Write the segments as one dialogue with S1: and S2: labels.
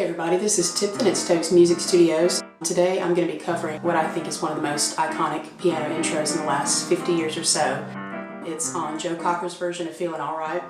S1: Hey everybody, this is Tipton at Stokes Music Studios. Today I'm going to be covering what I think is one of the most iconic piano intros in the last 50 years or so. It's on Joe Cocker's version of Feelin' Alright,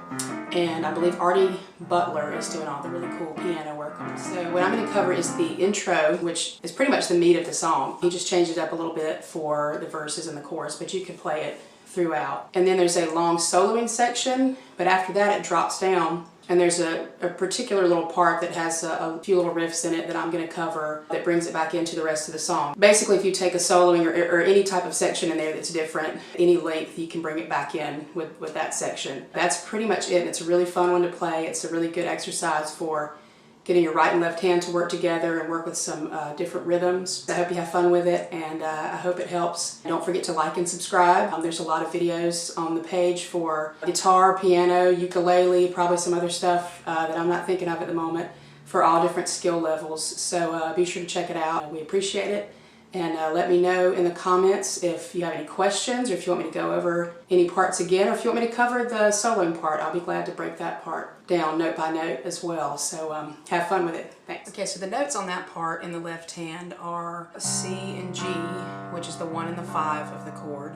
S1: and I believe Artie Butler is doing all the really cool piano work on it. So what I'm going to cover is the intro, which is pretty much the meat of the song. He just changed it up a little bit for the verses and the chorus, but you can play it throughout. And then there's a long soloing section, but after that it drops down. And there's a particular little part that has a few little riffs in it that I'm going to cover that brings it back into the rest of the song. Basically, if you take a soloing or any type of section in there that's different, any length, you can bring it back in with that section. That's pretty much it. It's a really fun one to play. It's a really good exercise for getting your right and left hand to work together and work with some different rhythms. I hope you have fun with it, and I hope it helps. Don't forget to like and subscribe. There's a lot of videos on the page for guitar, piano, ukulele, probably some other stuff that I'm not thinking of at the moment, for all different skill levels. So be sure to check it out. We appreciate it. And let me know in the comments if you have any questions, or if you want me to go over any parts again, or if you want me to cover the soloing part. I'll be glad to break that part down note by note as well. So have fun with it. Thanks. Okay, so the notes on that part in the left hand are C and G, which is the 1 and the 5 of the chord.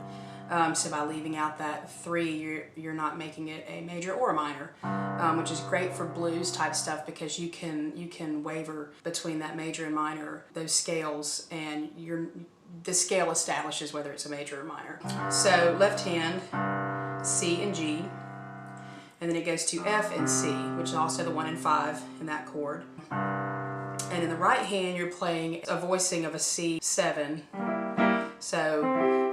S1: So by leaving out that 3, you're not making it a major or a minor, which is great for blues type stuff because you can waver between that major and minor, those scales, and the scale establishes whether it's a major or minor. So left hand, C and G, and then it goes to F and C, which is also the 1 and 5 in that chord. And in the right hand, you're playing a voicing of a C7. So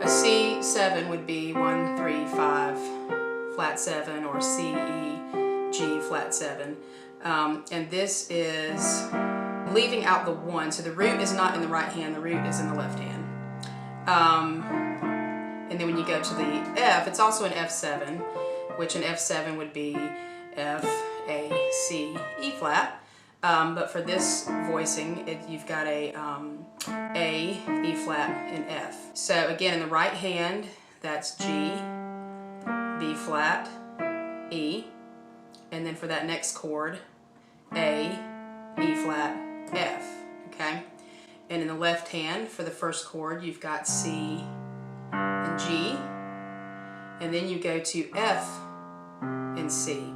S1: a C7 would be 1, 3, 5, flat 7, or C, E, G, flat 7. And this is leaving out the 1. So the root is not in the right hand, the root is in the left hand. And then when you go to the F, it's also an F7, which an F7 would be F, A, C, E flat. But for this voicing, you've got a E flat, and F. So again, in the right hand, that's G, B flat, E. And then for that next chord, A, E flat, F. Okay? And in the left hand, for the first chord, you've got C and G. And then you go to F and C.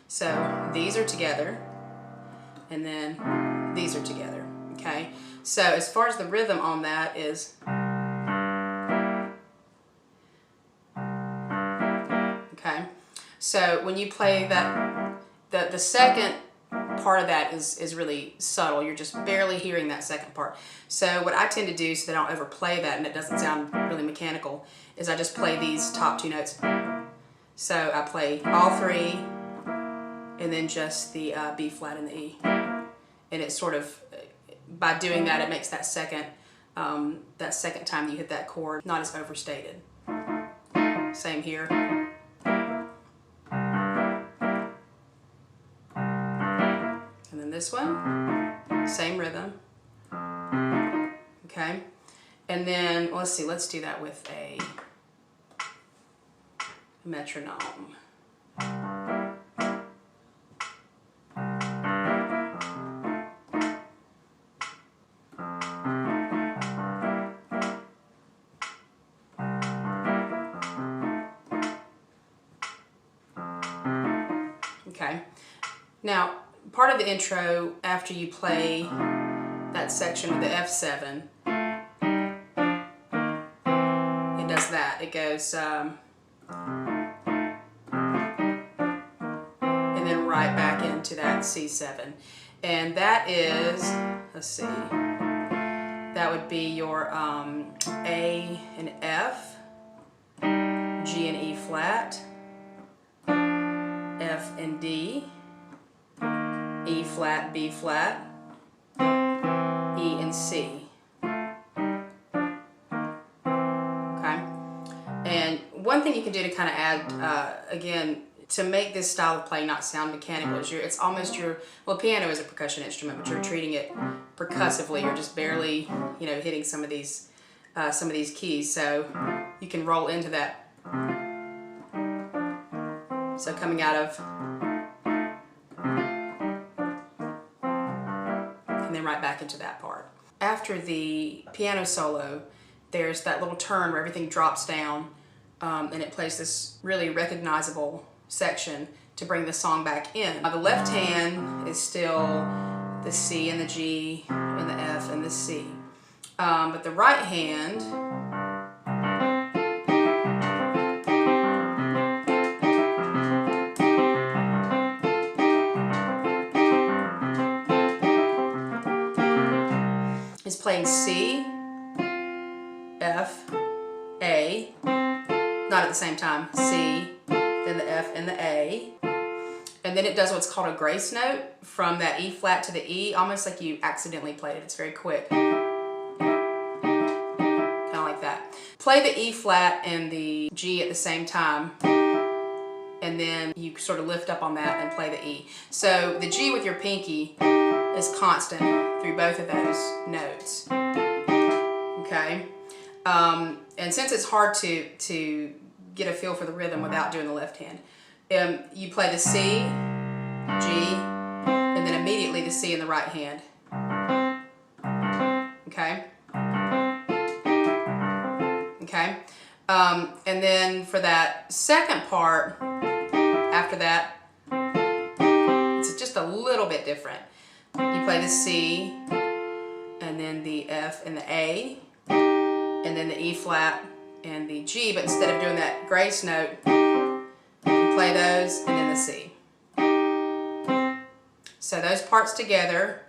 S1: So these are together, and then these are together, okay? So as far as the rhythm on that is, okay? So when you play that, the second part of that is really subtle. You're just barely hearing that second part. So what I tend to do, so that I don't overplay that and it doesn't sound really mechanical, is I just play these top 2 notes. So I play all 3, and then just the B flat and the E. And it's sort of, by doing that, it makes that second time that you hit that chord not as overstated. Same here. And then this one, same rhythm. Okay. And then, let's see, let's do that with a metronome. Okay, now part of the intro, after you play that section with the F7, it does that. It goes, and then right back into that C7. And that is, let's see, that would be your A and F, G and E flat, F and D, E flat, B flat, E and C. Okay? And one thing you can do to kind of add, again, to make this style of playing not sound mechanical, is it's almost well, piano is a percussion instrument, but you're treating it percussively. You're just barely, hitting some of these keys. So you can roll into that. So coming out of then right back into that part. After the piano solo, there's that little turn where everything drops down, and it plays this really recognizable section to bring the song back in. The left hand is still the C and the G and the F and the C. But the right hand is playing C, F, A, not at the same time, C, then the F and the A. And then it does what's called a grace note from that E flat to the E, almost like you accidentally played it. It's very quick. Kind of like that. Play the E flat and the G at the same time, and then you sort of lift up on that and play the E. So the G with your pinky is constant through both of those notes. Okay? And since it's hard to get a feel for the rhythm without doing the left hand, you play the C, G, and then immediately the C in the right hand. Okay? Okay? And then for that second part, after that, it's just a little bit different. You play the C, and then the F and the A, and then the E flat and the G, but instead of doing that grace note, play those and then the C. So those parts together.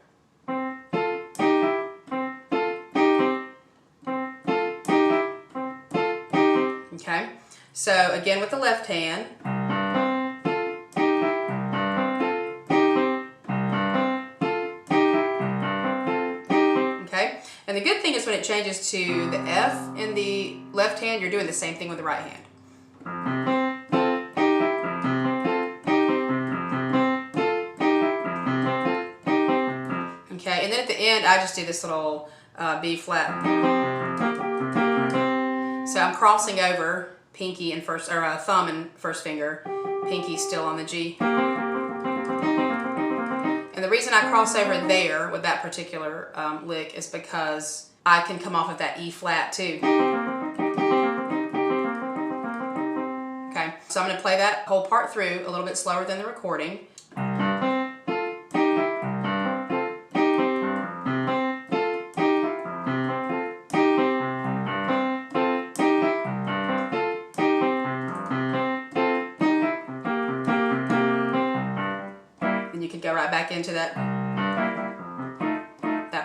S1: Okay, so again with the left hand. Okay, and the good thing is when it changes to the F in the left hand, you're doing the same thing with the right hand. Okay, and then at the end, I just do this little B flat. So I'm crossing over pinky and first, or thumb and first finger, pinky still on the G. And the reason I cross over there with that particular lick is because I can come off of that E flat too. Okay, so I'm going to play that whole part through a little bit slower than the recording. You could go right back into that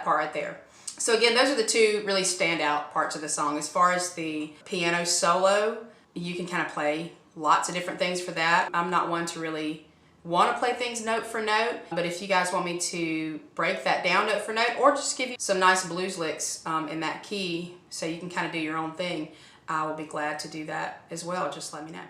S1: part right there. So again, those are the two really standout parts of the song. As far as the piano solo, you can kind of play lots of different things for that. I'm not one to really want to play things note for note, but if you guys want me to break that down note for note, or just give you some nice blues licks in that key so you can kind of do your own thing, I will be glad to do that as well. Just let me know.